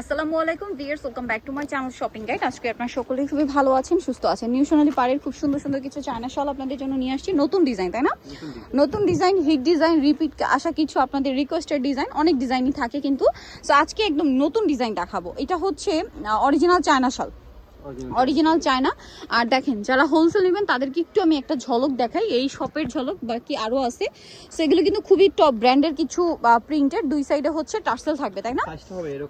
আসসালামু আলাইকুম viewers, welcome back to my channel shopping guide. আজকে আপনারা সকলেই খুবই ভালো আছেন, সুস্থ আছেন। নিউ সোনালী পাড়ের খুব সুন্দর সুন্দর কিছু চায়না শল আপনাদের জন্য নিয়ে আসছি। নতুন ডিজাইন, তাই না? নতুন ডিজাইন, হিট ডিজাইন, রিপিট আসা কিছু আপনাদের রিকোয়েস্টেড ডিজাইন, অনেক ডিজাইনই থাকে কিন্তু। সো আজকে একদম নতুন ডিজাইন দেখাবো। এটা হচ্ছে অরিজিনাল চায়না শল, অরিজিনাল চায়না। আর দেখেন, যারা হোলসেল নেবেন তাদেরকে একটু আমি একটা ঝলক দেখাই, এই শপের ঝলক, বাকি আরও আছে। সেগুলো কিন্তু খুবই টপ ব্র্যান্ডের কিছু প্রিন্টের, দুই সাইডে হচ্ছে টার্সেল থাকবে, তাই না?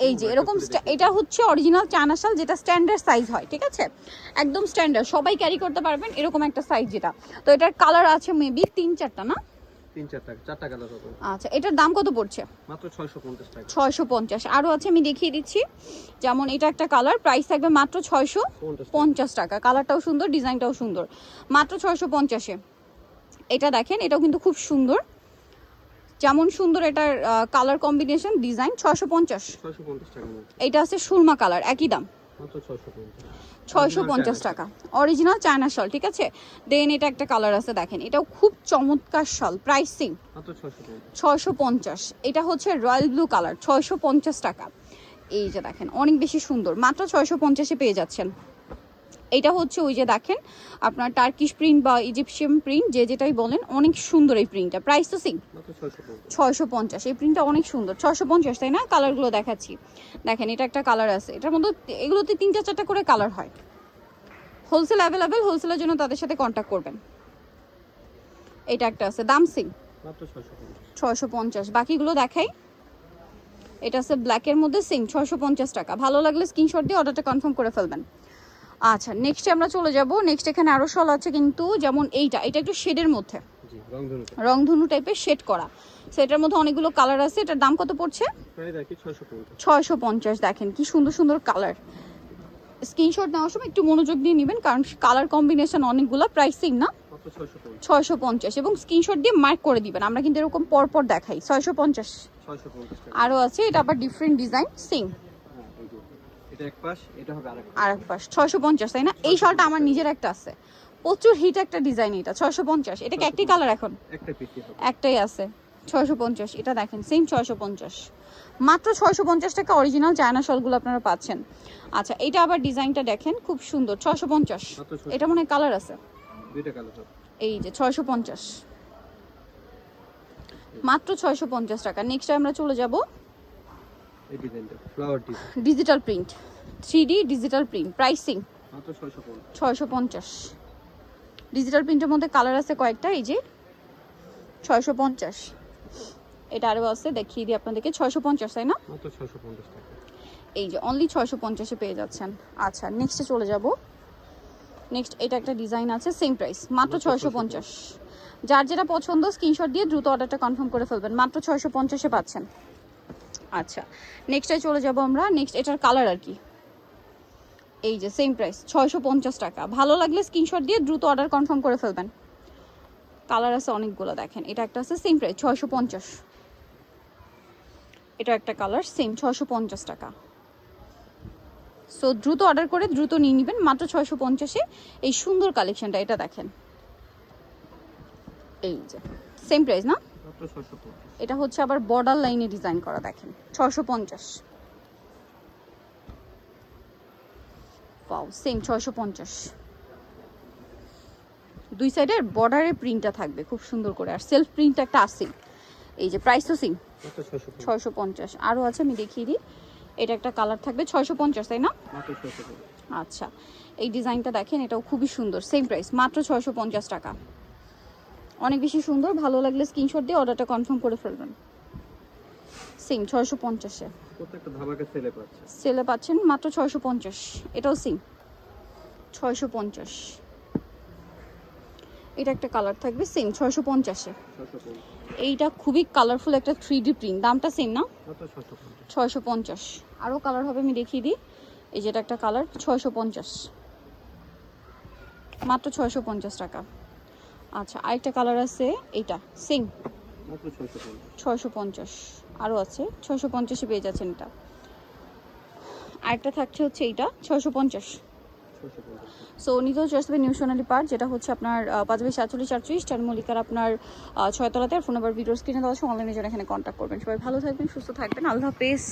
এই যে এরকম, এটা হচ্ছে অরিজিনাল চায়না শাল, যেটা স্ট্যান্ডার্ড সাইজ হয়, ঠিক আছে? একদম স্ট্যান্ডার্ড, সবাই ক্যারি করতে পারবেন এরকম একটা সাইজ যেটা। তো এটার কালার আছে মেবি 3-4টা, না? 3-4টা কালার হবে। আচ্ছা, এটার দাম কত পড়ছে? মাত্র 650 টাকা। 650। আরও আছে, আমি দেখিয়ে দিচ্ছি। যেমন এটা একটা কালার, প্রাইস থাকবে মাত্র 650 টাকা। কালারটাও সুন্দর, ডিজাইনটাও সুন্দর, মাত্র 650-এ। এটা দেখেন, এটাও কিন্তু খুব সুন্দর, যেমন সুন্দর এটার কালার কম্বিনেশন, ডিজাইন। 650 টাকা। এটা আছে সুরমা কালার, একই দাম, মাত্র 650 টাকা। অরিজিনাল চায়না শাল, ঠিক আছে? দেন এটা একটা কালার আছে, দেখেন, এটাও খুব চমৎকার শাল, প্রাইসিং মাত্র 650। এটা হচ্ছে রয়্যাল ব্লু কালার, 650 টাকা। এই যে দেখেন, অনেক বেশি সুন্দর, মাত্র 650-এ পেয়ে যাচ্ছেন। এটা হচ্ছে ওই যে দেখেন আপনার টার্কিশ প্রিন্ট বা ইজিপশিয়ান প্রিন্ট, যে যেটাই বলেন, অনেক সুন্দর এই প্রিন্টটা। প্রাইস তো সিং 650। এই প্রিন্টটা অনেক সুন্দর, 650, তাই না? কালারগুলো দেখাচ্ছি, দেখেন, এটা একটা কালার আছে, এটার মধ্যে এগুলোতে 3-4টা করে কালার হয়। হোলসেল অ্যাভেলেবেল, হোলসেলের জন্য তাদের সাথে কন্ট্যাক্ট করবেন। এটা একটা আছে, দাম সিং মাত্র 650। বাকিগুলো দেখাই। এটা আছে ব্ল্যাকের মধ্যে, সিং 650 টাকা। ভালো লাগলে স্ক্রিনশট দিয়ে অর্ডারটা কনফার্ম করে ফেলবেন। আচ্ছা, নেক্সটে আমরা চলে যাব। নেক্সট এখানে আরও শল আছে কিন্তু, যেমন এটা একটু শেডের মধ্যে, রংধনু টাইপের শেড করা। সো এটার মধ্যে অনেকগুলো কালার আছে। এটার দাম কত পড়ছে? 650। দেখেন কি সুন্দর সুন্দর কালার। স্ক্রিনশট নেওয়ার সময় একটু মনোযোগ দিয়ে নেবেন, কারণ কালার কম্বিনেশন অনেকগুলো। প্রাইসিং না 650, এবং স্ক্রিনশট দিয়ে মার্ক করে দিবেন। আমরা কিন্তু এরকম পরপর দেখাই। 650। আরও আছে, এটা আবার ডিফারেন্ট ডিজাইন, সিং আরেক পাশ 650, তাই না? এই শালটা আমার নিজের একটা আছে, প্রচুর হিট একটা ডিজাইন। এটা 650। এটা কি একটাই কালার? এখন একটাই আছে, 650। এটা দেখেন, সেম 650, মাত্র 650 টাকা। অরিজিনাল চায়না শালগুলো আপনারা পাচ্ছেন। আচ্ছা, এটা আবার ডিজাইনটা দেখেন, খুব সুন্দর, 650। এটা মনে হয় কালার আছে, এই যে 650, মাত্র 650 টাকা। নেক্সট আমরা চলে যাব digital print, 3D digital print, pricing 650। Digital প্রিন্টের মধ্যে কালার আছে কয়েকটা, এই যে 650। এটা আরও আছে, দেখিয়ে দিই আপনাদেরকে। 650, তাই না? এই যে অনলি 650-এ পেয়ে যাচ্ছেন। আচ্ছা, নেক্সটে চলে যাব। নেক্সট এটা একটা ডিজাইন আছে, সেম প্রাইস, মাত্র 650। যার যেটা পছন্দ স্ক্রিনশট দিয়ে দ্রুত অর্ডারটা কনফার্ম করে ফেলবেন, মাত্র 650-এ পাচ্ছেন। আচ্ছা, নেক্সটে চলে যাব আমরা। নেক্সট এটার কালার আর কি, এই যে সেম প্রাইস, 650 টাকা। ভালো লাগলে স্ক্রিনশট দিয়ে দ্রুত অর্ডার কনফার্ম করে ফেলবেন। কালার আছে অনেকগুলো, দেখেন, এটা একটা আছে, সেম প্রাইস 650। এটা একটা কালার, সেম 650 টাকা। সো দ্রুত অর্ডার করে দ্রুত নিয়ে নেবেন, মাত্র 650-এ এই সুন্দর কালেকশনটা। এটা দেখেন, এই যে সেম প্রাইস না? এটা হচ্ছে আবার বর্ডার লাইনে ডিজাইন করা, দেখেন, 650। সেম 650। দুই সাইডের বর্ডারের প্রিন্টটা থাকবে খুব সুন্দর করে, আর সেলফ প্রিন্ট একটা আছে। এই যে প্রাইস তো সিং 650। আরও আছে, আমি দেখিয়ে দিই। এটা একটা কালার থাকবে, 650, তাই না? আচ্ছা, এই ডিজাইনটা দেখেন, এটাও খুবই সুন্দর, সেম প্রাইস, মাত্র 650 টাকা। অনেক বেশি সুন্দর, ভালো লাগলে স্ক্রিনশট দিয়ে অর্ডারটা কনফার্ম করে ফেলবেন। সিং 650-এ সেলে পাচ্ছেন, মাত্র 650। এটাও সিং 650। এটা একটা কালার থাকবে, সেম 650-এ। এইটা খুবই কালারফুল একটা 3D প্রিন্ট, দামটা সেম না? 650। আরও কালার হবে, আমি দেখিয়ে দিই। এই যেটা একটা কালার, 650, মাত্র 650 টাকা। আচ্ছা, আরেকটা কালার আছে, এইটা সিং 650। আরও আছে, 650-এ পেয়ে যাচ্ছেন। এটা আরেকটা থাকছে হচ্ছে এইটা 650। সো নিতেও চলে আসবে নিউ সোনালী পার্ক, যেটা হচ্ছে আপনার 5/47-48 চার মল্লিকার আপনার 6 তলাতে। ফোন নাম্বার ভিডিও স্ক্রিনে দেওয়া আছে, অনলাইনে যারা এখানে কন্ট্যাক্ট করবেন। সবাই ভালো থাকবেন, সুস্থ থাকবেন, আল্লাহ হাফেজ।